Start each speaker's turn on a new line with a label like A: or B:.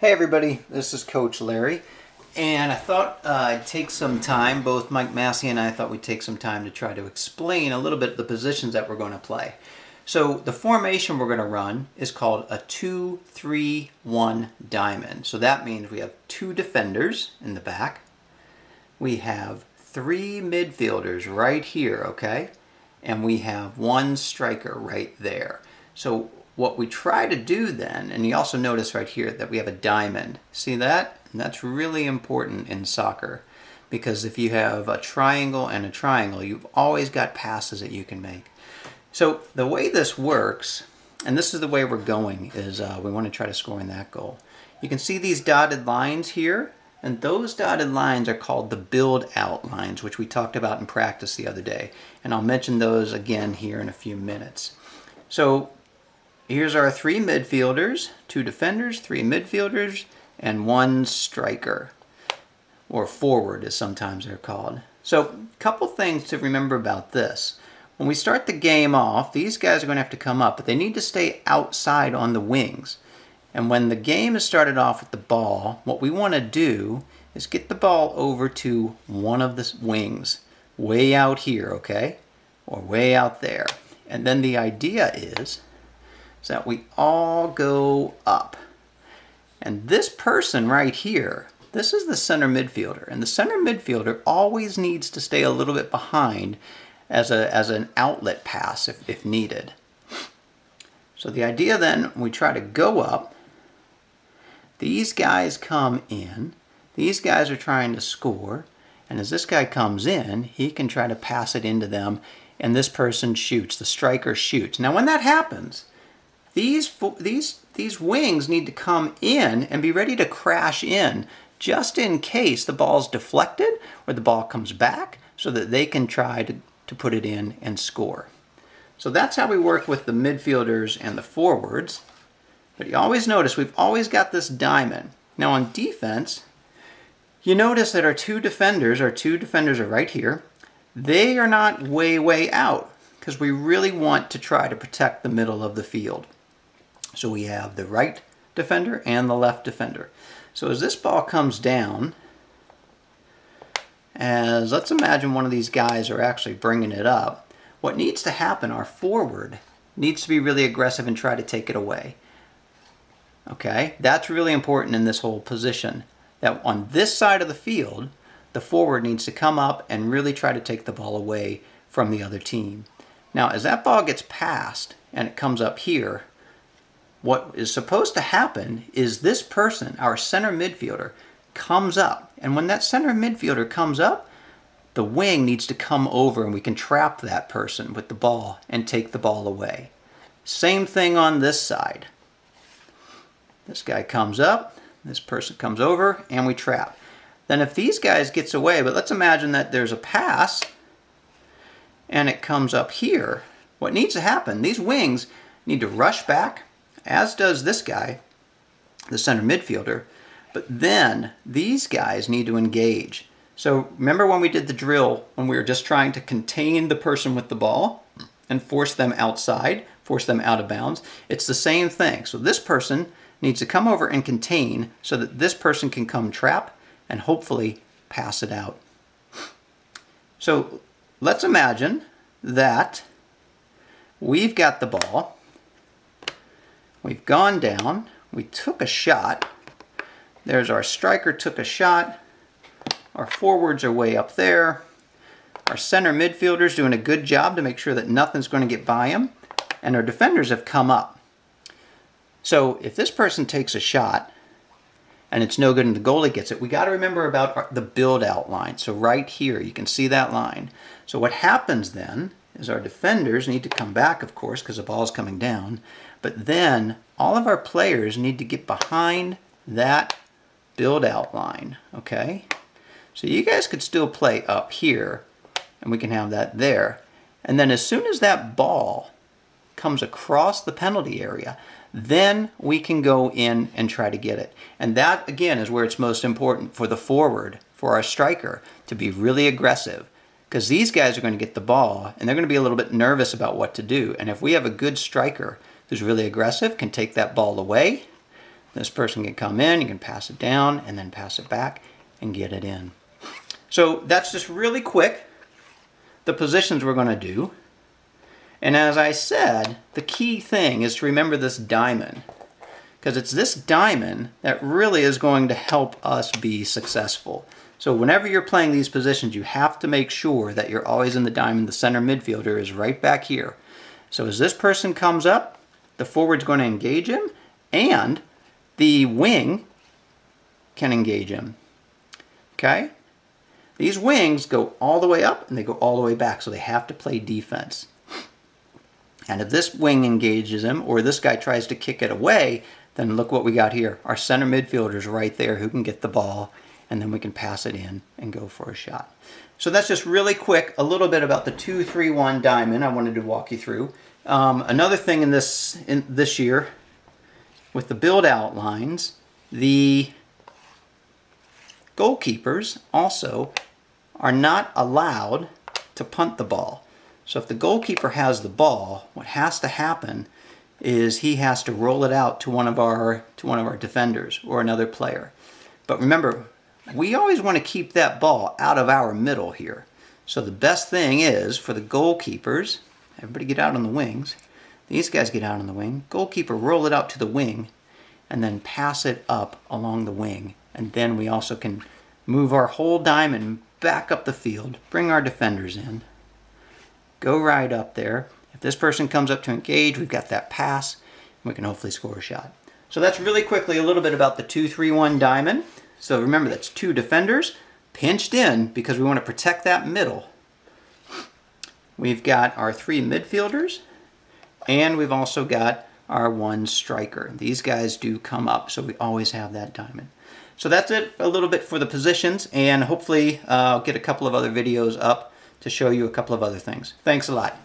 A: Hey everybody, this is Coach Larry, and I thought I'd take some time, both Mike Massey and I thought we'd take some time to try to explain a little bit the positions that we're going to play. So the formation we're going to run is called a 2-3-1 diamond. So that means we have two defenders in the back. We have three midfielders right here, okay? And we have one striker right there. So what we try to do then, and you also notice right here that we have a diamond. See that? And that's really important in soccer, because if you have a triangle and a triangle, you've always got passes that you can make. So the way this works, and this is the way we're going, is we want to try to score in that goal. You can see these dotted lines here, and those dotted lines are called the build out lines, which we talked about in practice the other day. And I'll mention those again here in a few minutes. So here's our three midfielders, two defenders, three midfielders, and one striker, or forward as sometimes they're called. So a couple things to remember about this. When we start the game off, these guys are going to have to come up, but they need to stay outside on the wings. And when the game is started off with the ball, what we want to do is get the ball over to one of the wings, way out here, okay? Or way out there. And then the idea is that we all go up. And this person right here, this is the center midfielder. And the center midfielder always needs to stay a little bit behind as an outlet pass if needed. So the idea then, we try to go up. These guys come in. These guys are trying to score. And as this guy comes in, he can try to pass it into them. And this person shoots. The striker shoots. Now when that happens, these wings need to come in and be ready to crash in just in case the ball's deflected or the ball comes back, so that they can try to put it in and score. So that's how we work with the midfielders and the forwards. But you always notice we've always got this diamond. Now on defense, you notice that our two defenders are right here. They are not way out, because we really want to try to protect the middle of the field. So we have the right defender and the left defender. So as this ball comes down, let's imagine one of these guys are actually bringing it up. What needs to happen, our forward needs to be really aggressive and try to take it away. Okay, that's really important in this whole position. That on this side of the field, the forward needs to come up and really try to take the ball away from the other team. Now, as that ball gets passed and it comes up here, what is supposed to happen is this person, our center midfielder, comes up. And when that center midfielder comes up, the wing needs to come over and we can trap that person with the ball and take the ball away. Same thing on this side. This guy comes up, this person comes over, and we trap. Then if these guys gets away, but let's imagine that there's a pass and it comes up here, what needs to happen, these wings need to rush back, as does this guy, the center midfielder, but then these guys need to engage. So remember when we did the drill, when we were just trying to contain the person with the ball and force them outside, force them out of bounds? It's the same thing. So this person needs to come over and contain so that this person can come trap and hopefully pass it out. So let's imagine that we've got the ball. We've gone down, we took a shot. There's our striker took a shot. Our forwards are way up there. Our center midfielder's doing a good job to make sure that nothing's going to get by him. And our defenders have come up. So if this person takes a shot and it's no good and the goalie gets it, we got to remember about the build out line. So right here, you can see that line. So what happens then is our defenders need to come back, of course, because the ball's coming down. But then all of our players need to get behind that build out line, okay? So you guys could still play up here, and we can have that there. And then as soon as that ball comes across the penalty area, then we can go in and try to get it. And that, again, is where it's most important for the forward, for our striker, to be really aggressive. Because these guys are going to get the ball, and they're going to be a little bit nervous about what to do. And if we have a good striker who's really aggressive, can take that ball away, This person can come in, you can pass it down and then pass it back and get it in. So that's just really quick, the positions we're going to do. And as I said, the key thing is to remember this diamond, because it's this diamond that really is going to help us be successful. So whenever you're playing these positions, you have to make sure that you're always in the diamond. The center midfielder is right back here. So as this person comes up, the forward's going to engage him, and the wing can engage him. Okay? These wings go all the way up and they go all the way back, so they have to play defense. And if this wing engages him, or this guy tries to kick it away, then look what we got here. Our center midfielder's right there who can get the ball, and then we can pass it in and go for a shot. So that's just really quick, a little bit about the 2-3-1 diamond I wanted to walk you through. Another thing in this year, with the build outlines, the goalkeepers also are not allowed to punt the ball. So if the goalkeeper has the ball, what has to happen is he has to roll it out to one of our defenders or another player. But remember, we always want to keep that ball out of our middle here. So the best thing is for the goalkeepers, everybody get out on the wings. These guys get out on the wing. Goalkeeper, roll it out to the wing and then pass it up along the wing. And then we also can move our whole diamond back up the field, bring our defenders in, go right up there. If this person comes up to engage, we've got that pass, and we can hopefully score a shot. So that's really quickly a little bit about the 2-3-1 diamond. So remember, that's 2 defenders pinched in because we want to protect that middle. We've got our 3 midfielders, and we've also got our 1 striker. These guys do come up, so we always have that diamond. So that's it a little bit for the positions, and hopefully I'll get a couple of other videos up to show you a couple of other things. Thanks a lot.